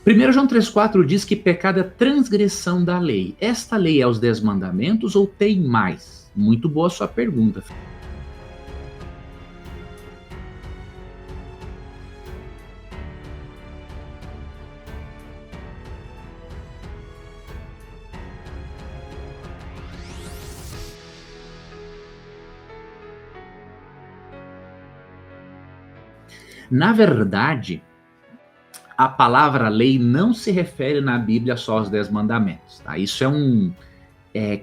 1 João 3,4 diz que pecado é transgressão da lei. Esta lei é os 10 mandamentos ou tem mais? Muito boa sua pergunta. Na verdade, a palavra lei não se refere na Bíblia só aos 10 mandamentos. Tá? Isso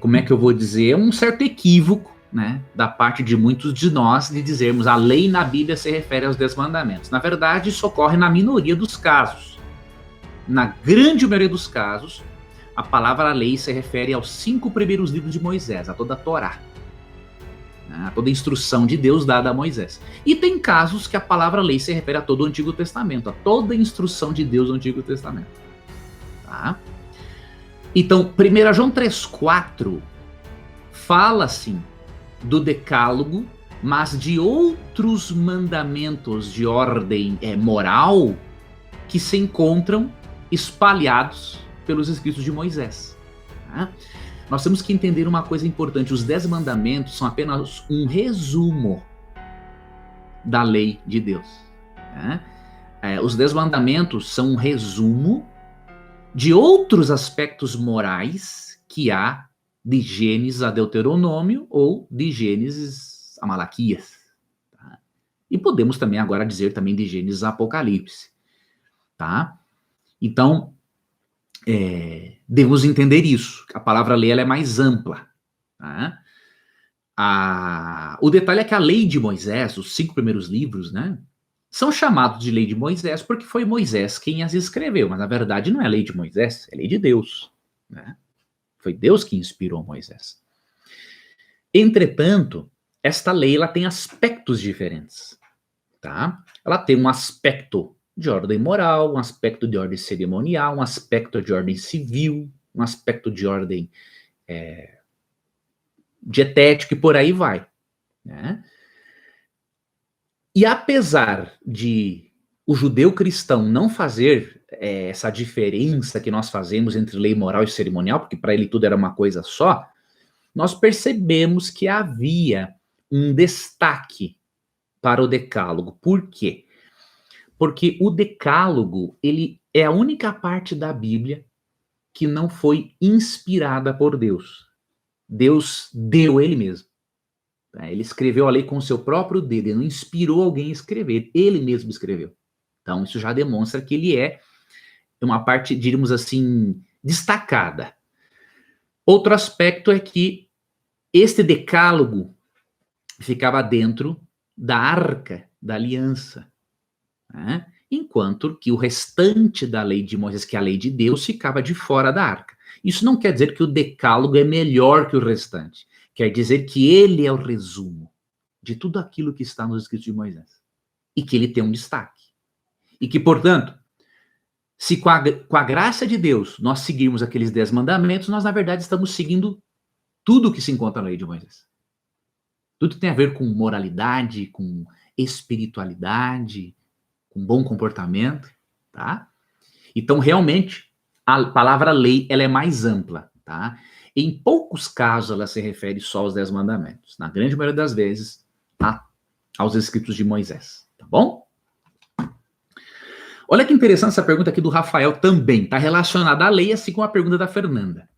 como é que eu vou dizer? É um certo equívoco, né, da parte de muitos de nós de dizermos a lei na Bíblia se refere aos 10 mandamentos. Na verdade, isso ocorre na minoria dos casos. Na grande maioria dos casos, a palavra lei se refere aos 5 primeiros livros de Moisés, a toda a Torá. A toda a instrução de Deus dada a Moisés. E tem casos que a palavra lei se refere a todo o Antigo Testamento, a toda a instrução de Deus no Antigo Testamento. Tá? Então, 1 João 3,4 fala, sim, do decálogo, mas de outros mandamentos de ordem moral que se encontram espalhados pelos escritos de Moisés. Tá? Nós temos que entender uma coisa importante: os 10 mandamentos são apenas um resumo da lei de Deus. Né? Os 10 mandamentos são um resumo de outros aspectos morais que há de Gênesis a Deuteronômio ou de Gênesis a Malaquias. Tá? E podemos também agora dizer também de Gênesis a Apocalipse. Tá? Então, devemos entender isso. A palavra lei ela é mais ampla. Tá? O detalhe é que a lei de Moisés, os 5 primeiros livros, né, são chamados de lei de Moisés porque foi Moisés quem as escreveu, mas na verdade não é lei de Moisés, é lei de Deus. Né? Foi Deus que inspirou Moisés. Entretanto, esta lei ela tem aspectos diferentes. Tá? Ela tem um aspecto de ordem moral, um aspecto de ordem cerimonial, um aspecto de ordem civil, um aspecto de ordem dietética e por aí vai. Né? E apesar de o judeu cristão não fazer essa diferença que nós fazemos entre lei moral e cerimonial, porque para ele tudo era uma coisa só, nós percebemos que havia um destaque para o decálogo. Por quê? Porque o decálogo, ele é a única parte da Bíblia que não foi inspirada por Deus. Deus deu ele mesmo. Ele escreveu a lei com o seu próprio dedo, ele não inspirou alguém a escrever, ele mesmo escreveu. Então isso já demonstra que ele é uma parte, diríamos assim, destacada. Outro aspecto é que este decálogo ficava dentro da arca da aliança. Né? Enquanto que o restante da lei de Moisés, que é a lei de Deus, ficava de fora da arca. Isso não quer dizer que o decálogo é melhor que o restante. Quer dizer que ele é o resumo de tudo aquilo que está nos escritos de Moisés. E que ele tem um destaque. E que, portanto, se com a graça de Deus nós seguirmos aqueles 10 mandamentos, nós, na verdade, estamos seguindo tudo que se encontra na lei de Moisés. Tudo tem a ver com moralidade, com espiritualidade, com bom comportamento, tá? Então, realmente, a palavra lei, ela é mais ampla, tá? Em poucos casos, ela se refere só aos 10 mandamentos. Na grande maioria das vezes, aos escritos de Moisés, tá bom? Olha que interessante essa pergunta aqui do Rafael também, tá relacionada à lei, assim como a pergunta da Fernanda.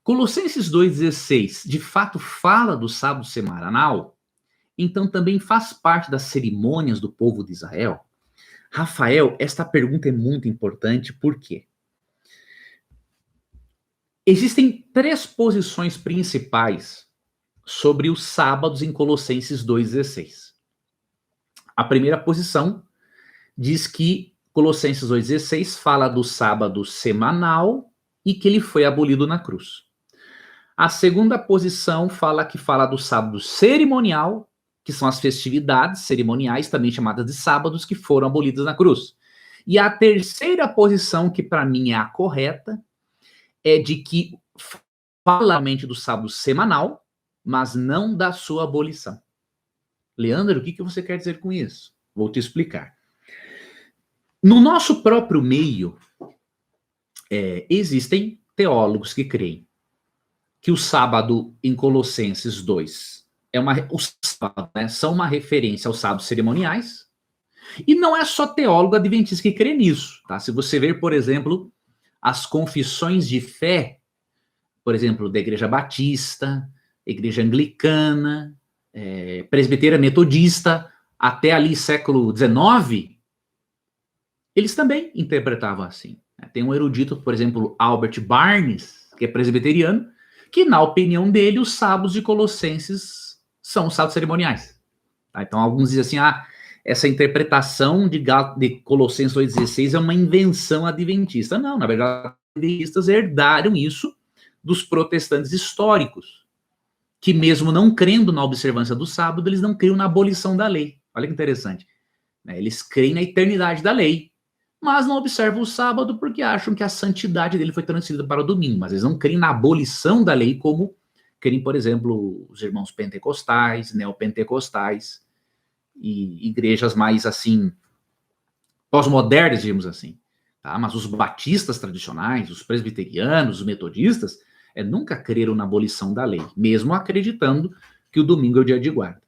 Colossenses 2,16, de fato fala do sábado semanal? Então também faz parte das cerimônias do povo de Israel? Rafael, esta pergunta é muito importante, por quê? Existem 3 posições principais sobre os sábados em Colossenses 2,16. A primeira posição diz que Colossenses 2,16 fala do sábado semanal e que ele foi abolido na cruz. A segunda posição fala do sábado cerimonial, que são as festividades cerimoniais, também chamadas de sábados, que foram abolidas na cruz. E a terceira posição, que para mim é a correta, é de que fala realmente do sábado semanal, mas não da sua abolição. Leandro, o que você quer dizer com isso? Vou te explicar. No nosso próprio meio, existem teólogos que creem que o sábado em Colossenses 2 os sábados, né, são uma referência aos sábados cerimoniais, e não é só teólogo adventista que crê nisso, tá? Se você ver, por exemplo, as confissões de fé, por exemplo, da Igreja Batista, Igreja Anglicana, Presbítera Metodista, até ali século XIX, eles também interpretavam assim. Tem um erudito, por exemplo, Albert Barnes, que é presbiteriano, que na opinião dele, os sábados de Colossenses são os sábados cerimoniais. Tá? Então alguns dizem assim, essa interpretação de Colossenses 2,16 é uma invenção adventista. Não, na verdade, os adventistas herdaram isso dos protestantes históricos, que mesmo não crendo na observância do sábado, eles não criam na abolição da lei. Olha que interessante. Eles creem na eternidade da lei, mas não observam o sábado porque acham que a santidade dele foi transferida para o domingo, mas eles não creem na abolição da lei como creem, por exemplo, os irmãos pentecostais, neopentecostais e igrejas mais, assim, pós-modernas, digamos assim. Tá? Mas os batistas tradicionais, os presbiterianos, os metodistas, nunca creram na abolição da lei, mesmo acreditando que o domingo é o dia de guarda.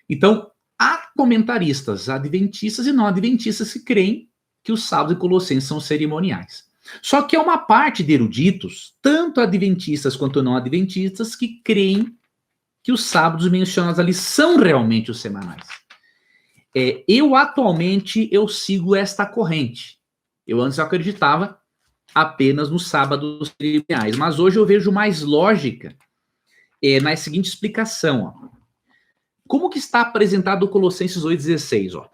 Então, há comentaristas adventistas e não adventistas que creem que os sábados em Colossenses são cerimoniais. Só que é uma parte de eruditos, tanto adventistas quanto não adventistas, que creem que os sábados mencionados ali são realmente os semanais. Atualmente, eu sigo esta corrente. Antes eu acreditava apenas nos sábados cerimoniais, mas hoje eu vejo mais lógica na seguinte explicação. Ó. Como que está apresentado o Colossenses 8,16? Ó?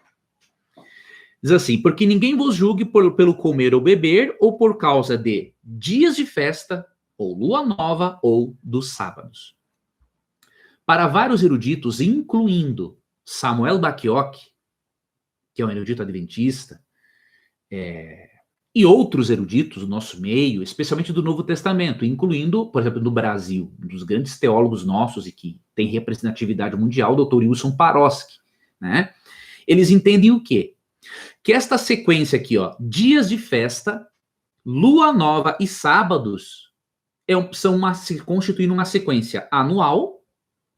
Diz assim, porque ninguém vos julgue pelo comer ou beber, ou por causa de dias de festa, ou lua nova, ou dos sábados. Para vários eruditos, incluindo Samuel Bacchiocchi, que é um erudito adventista, e outros eruditos do nosso meio, especialmente do Novo Testamento, incluindo, por exemplo, no Brasil, um dos grandes teólogos nossos e que tem representatividade mundial, o Dr. Wilson Paroski, né? Eles entendem o quê? Que esta sequência aqui, ó, dias de festa, lua nova e sábados, se constituindo uma sequência anual,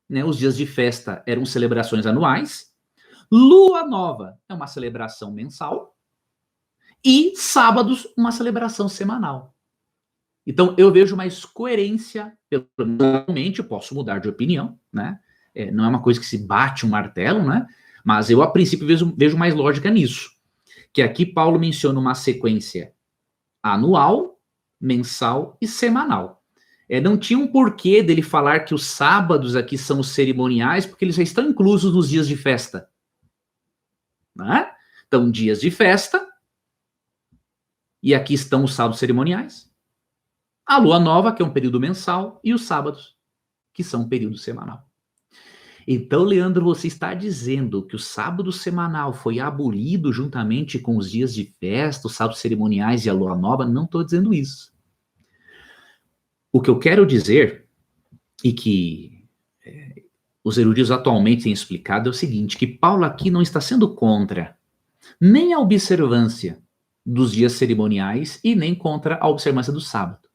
né? Os dias de festa eram celebrações anuais, lua nova é uma celebração mensal, e sábados, uma celebração semanal. Então, eu vejo mais coerência, normalmente, eu posso mudar de opinião, né? Não é uma coisa que se bate um martelo, né? Mas eu, a princípio, vejo mais lógica nisso. Que aqui Paulo menciona uma sequência anual, mensal e semanal. Não tinha um porquê dele falar que os sábados aqui são os cerimoniais, porque eles já estão inclusos nos dias de festa. Né? Então, dias de festa, e aqui estão os sábados cerimoniais, a lua nova, que é um período mensal, e os sábados, que são um período semanal. Então, Leandro, você está dizendo que o sábado semanal foi abolido juntamente com os dias de festa, os sábados cerimoniais e a lua nova? Não estou dizendo isso. O que eu quero dizer, e que os eruditos atualmente têm explicado, é o seguinte, que Paulo aqui não está sendo contra nem a observância dos dias cerimoniais e nem contra a observância do sábado.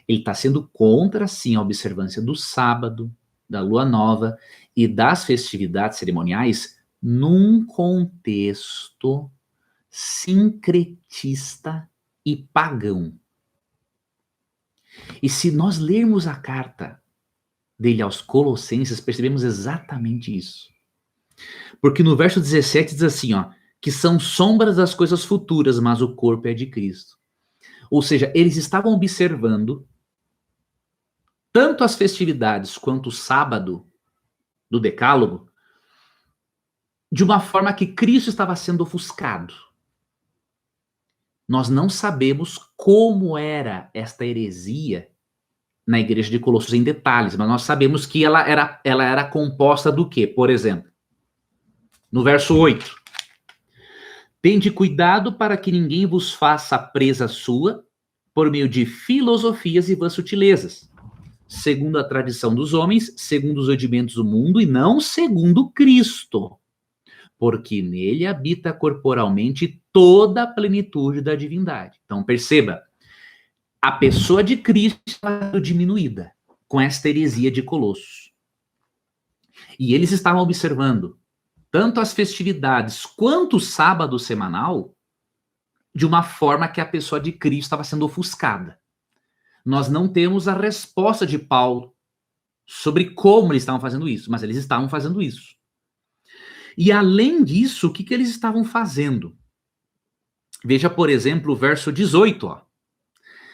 Ele está sendo contra, sim, a observância do sábado, da lua nova e das festividades cerimoniais num contexto sincretista e pagão. E se nós lermos a carta dele aos Colossenses, percebemos exatamente isso. Porque no verso 17 diz assim, ó, que são sombras das coisas futuras, mas o corpo é de Cristo. Ou seja, eles estavam observando tanto as festividades quanto o sábado do Decálogo de uma forma que Cristo estava sendo ofuscado. Nós não sabemos como era esta heresia na igreja de Colossos em detalhes, mas nós sabemos que ela era composta do quê? Por exemplo, no verso 8. Tende cuidado para que ninguém vos faça presa sua por meio de filosofias e vãs sutilezas, segundo a tradição dos homens, segundo os rudimentos do mundo e não segundo Cristo, porque nele habita corporalmente toda a plenitude da divindade. Então perceba, a pessoa de Cristo estava diminuída com esta heresia de Colossos. E eles estavam observando tanto as festividades quanto o sábado semanal de uma forma que a pessoa de Cristo estava sendo ofuscada. Nós não temos a resposta de Paulo sobre como eles estavam fazendo isso, mas eles estavam fazendo isso. E além disso, o que eles estavam fazendo? Veja, por exemplo, o verso 18, ó.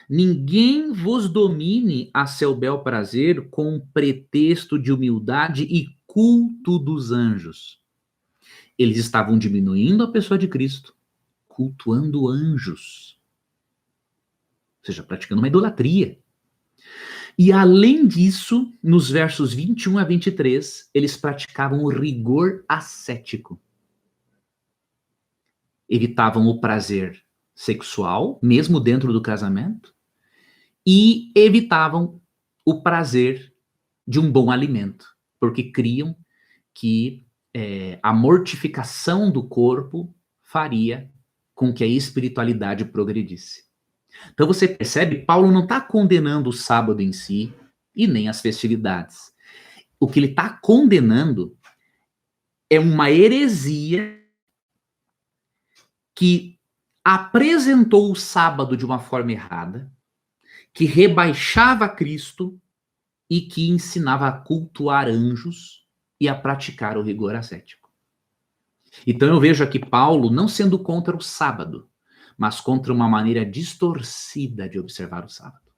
Ninguém vos domine a seu bel prazer com pretexto de humildade e culto dos anjos. Eles estavam diminuindo a pessoa de Cristo, cultuando anjos. Ou seja, praticando uma idolatria. E além disso, nos versos 21 a 23, eles praticavam o rigor ascético. Evitavam o prazer sexual, mesmo dentro do casamento, e evitavam o prazer de um bom alimento, porque criam que a mortificação do corpo faria com que a espiritualidade progredisse. Então você percebe, Paulo não está condenando o sábado em si e nem as festividades. O que ele está condenando é uma heresia que apresentou o sábado de uma forma errada, que rebaixava Cristo e que ensinava a cultuar anjos e a praticar o rigor ascético. Então eu vejo aqui Paulo não sendo contra o sábado, mas contra uma maneira distorcida de observar o sábado.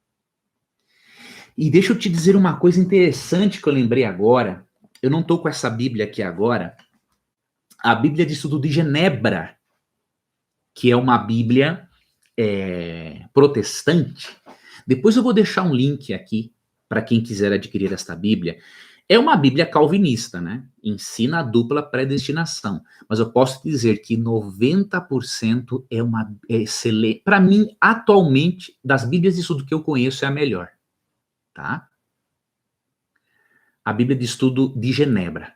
E deixa eu te dizer uma coisa interessante que eu lembrei agora. Eu não estou com essa Bíblia aqui agora. A Bíblia de Estudo de Genebra, que é uma Bíblia protestante. Depois eu vou deixar um link aqui para quem quiser adquirir esta Bíblia. É uma Bíblia calvinista, né? Ensina a dupla predestinação. Mas eu posso dizer que 90% é uma excelente. Para mim, atualmente, das Bíblias de estudo que eu conheço, é a melhor. Tá? A Bíblia de Estudo de Genebra.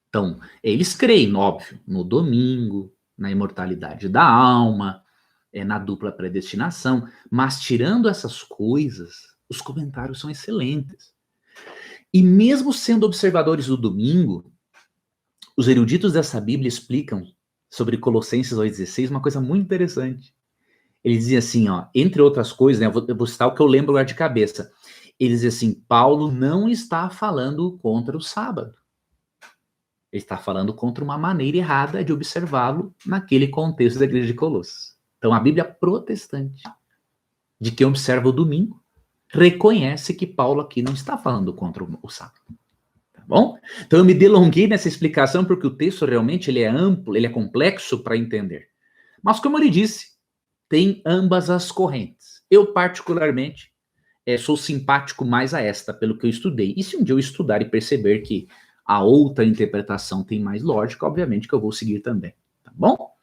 Então, eles creem, óbvio, no domingo, na imortalidade da alma, na dupla predestinação, mas tirando essas coisas, os comentários são excelentes. E mesmo sendo observadores do domingo, os eruditos dessa Bíblia explicam sobre Colossenses 2,16 uma coisa muito interessante. Ele dizia assim, ó, entre outras coisas, né, eu vou citar o que eu lembro lá de cabeça. Ele dizia assim, Paulo não está falando contra o sábado. Ele está falando contra uma maneira errada de observá-lo naquele contexto da igreja de Colossos. Então a Bíblia protestante, de quem observa o domingo, reconhece que Paulo aqui não está falando contra o sábado. Tá bom? Então eu me delonguei nessa explicação porque o texto realmente ele é amplo, ele é complexo para entender. Mas como eu lhe disse, tem ambas as correntes. Eu particularmente sou simpático mais a esta, pelo que eu estudei. E se um dia eu estudar e perceber que a outra interpretação tem mais lógica, obviamente que eu vou seguir também. Tá bom?